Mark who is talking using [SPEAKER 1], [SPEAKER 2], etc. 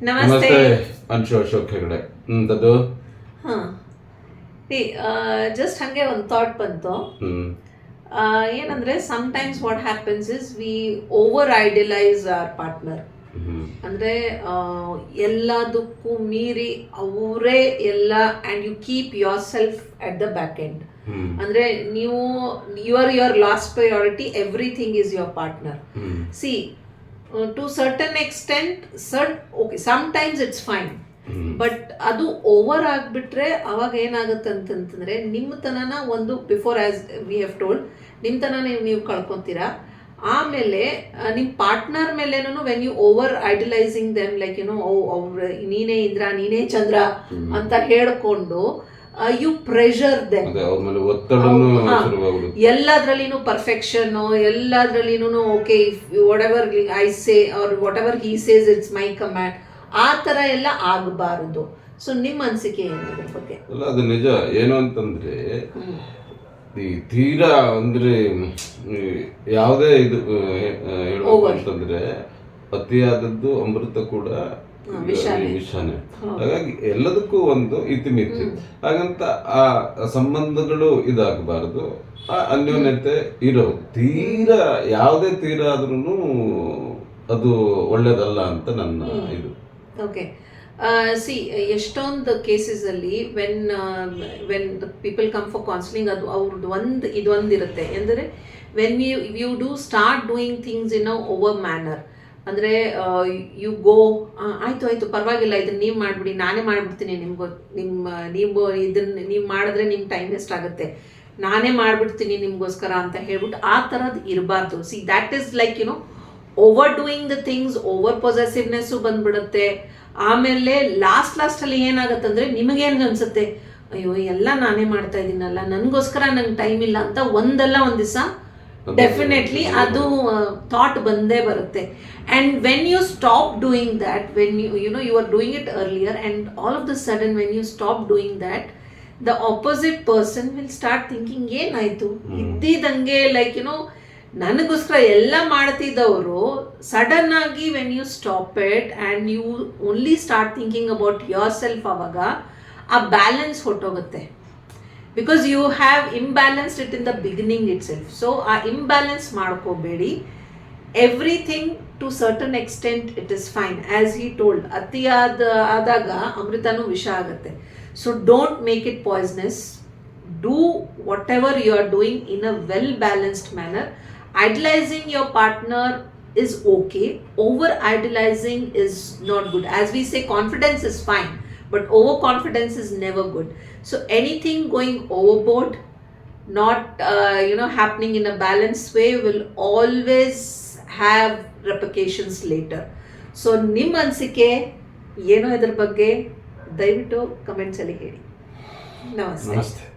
[SPEAKER 1] ನಮಸ್ತೆ.
[SPEAKER 2] ಅನ್ಶು ಅಶೋಕ್ ಹೆಗಡೆ ಅಂತದ್ದು.
[SPEAKER 1] ಹಾಂ ಜಸ್ಟ್ ಹಾಗೆ ಒಂದು ಥಾಟ್ ಬಂತು. ಏನಂದರೆ sometimes what happens is we over idealise our partner. ಅಂದರೆ ಎಲ್ಲದಕ್ಕೂ ಮೀರಿ ಅವರೇ ಎಲ್ಲ and you keep yourself at the back end. ಅಂದರೆ ನೀವು your last priority, everything is your partner. See to certain extent, okay, sometimes it's fine, but ಅದು over ಆಗಿಬಿಟ್ರೆ ಅವಾಗ ಏನಾಗುತ್ತೆ ಅಂತಂತಂದರೆ ನಿಮ್ಮತನನ ಒಂದು before as we have told ನಿಮ್ಮತನ ನೀವು ಕಳ್ಕೊತೀರಾ. ಆಮೇಲೆ ನಿಮ್ಮ ಪಾರ್ಟ್ನರ್ ಮೇಲೇನು when you over idealising them like ಅವ್ರು ನೀನೇ ಇಂದ್ರ ನೀನೇ ಚಂದ್ರ ಅಂತ ಹೇಳ್ಕೊಂಡು ಯು ಪ್ರೆಷರ್ ದೆಮ್. ಎಲ್ಲದ್ರಲ್ಲಿನೂ ಪರ್ಫೆಕ್ಷನ್, ಎಲ್ಲದ್ರಲ್ಲಿನೂ okay whatever I say or whatever he says it's my command, ಆ ಥರ ಎಲ್ಲ ಆಗಬಾರದು. ಸೊ ನಿಮ್ಮ ಅನಿಸಿಕೆ ಏನು ಅದ್ರ ಬಗ್ಗೆ?
[SPEAKER 2] ಅಲ್ಲ, ಅದು ನಿಜ. ಏನು ಅಂತಂದ್ರೆ ಈ ತೀರಾ ಅಂದ್ರೆ ಯಾವುದೇ ಇದು ಹೇಳ್ಬೇಕು ಅಂತಂದ್ರೆ ಅತಿಯಾದದ್ದು ಅಮೃತ ಕೂಡ ವಿಷಾನೆ. ಹಾಗಾಗಿ ಎಲ್ಲದಕ್ಕೂ ಒಂದು ಇತಿಮಿತಿ. ಹಾಗಂತ ಆ ಸಂಬಂಧಗಳು ಇದಾಗಬಾರದು, ಅನ್ಯೋನ್ಯತೆ ಇರೋದು. ತೀರಾ ಯಾವುದೇ ತೀರಾ ಆದ್ರೂ ಅದು ಒಳ್ಳೇದಲ್ಲ ಅಂತ ನನ್ನ ಇದು.
[SPEAKER 1] ಓಕೆ, ಸಿ ಎಷ್ಟೊಂದು ಕೇಸಸಲ್ಲಿ when people come for counselling, ಅದು ಅವ್ರದ್ದು ಇದೊಂದಿರುತ್ತೆ. ಅಂದರೆ when you do start doing things in a over manner, ಅಂದರೆ ಯು ಗೋ ಆಯಿತು ಪರವಾಗಿಲ್ಲ, ಇದನ್ನು ನೀವು ಮಾಡಿಬಿಡಿ, ನಾನೇ ಮಾಡಿಬಿಡ್ತೀನಿ, ನೀವು ಇದನ್ನು ನೀವು ಮಾಡಿದ್ರೆ ನಿಮ್ಮ ಟೈಮ್ ವೇಸ್ಟ್ ಆಗುತ್ತೆ, ನಾನೇ ಮಾಡಿಬಿಡ್ತೀನಿ ನಿಮಗೋಸ್ಕರ ಅಂತ ಹೇಳ್ಬಿಟ್ಟು ಆ ಥರದ್ದು ಇರಬಾರ್ದು. See that is like over doing the things, over possessiveness ಬಂದ್ಬಿಡುತ್ತೆ. ಆಮೇಲೆ ಲಾಸ್ಟಲ್ಲಿ ಏನಾಗುತ್ತೆ ಅಂದರೆ ನಿಮಗೇನು ಅನಿಸುತ್ತೆ, ಅಯ್ಯೋ ಎಲ್ಲ ನಾನೇ ಮಾಡ್ತಾ ಇದ್ದೀನಲ್ಲ, ನನಗೋಸ್ಕರ ನಂಗೆ ಟೈಮ್ ಇಲ್ಲ ಅಂತ ಒಂದಲ್ಲ ಒಂದು ದಿವಸ ಡೆಫಿನೆಟ್ಲಿ ಅದು ಥಾಟ್ ಬಂದೇ ಬರುತ್ತೆ. And when you stop doing that, when you are doing it earlier and all of the sudden when you stop doing that, the opposite person will start thinking ಏನಾಯಿತು ಇದ್ದಿದ್ದಂಗೆ ಲೈಕ್ ನನಗೋಸ್ಕರ ಎಲ್ಲ ಮಾಡ್ತಿದ್ದವರು sudden ಆಗಿ when you stop it and you only start thinking about yourself, ಆವಾಗ ಆ balance ಹೊಟ್ಟೋಗುತ್ತೆ. Because you have imbalanced it in the beginning itself. So ಆ ಇಂಬ್ಯಾಲೆನ್ಸ್ ಮಾಡ್ಕೋಬೇಡಿ. Everything to certain extent it is fine, as he told, ಆದಾಗ ಅಮೃತನೂ ವಿಷ ಆಗುತ್ತೆ. So don't make it poisonous. Do whatever you are doing in a well balanced manner. Idolizing your partner is okay. Over idolizing is not good. As we say, confidence is fine, but overconfidence is never good. So anything going overboard, not happening in a balanced way, will always have repercussions later. So ನಿಮ್ಮ ಅನಿಸಿಕೆ ಏನೋ ಇದ್ರ ಬಗ್ಗೆ ದಯವಿಟ್ಟು comments ಅಲ್ಲಿ ಹೇಳಿ. ನಮಸ್ತೆ.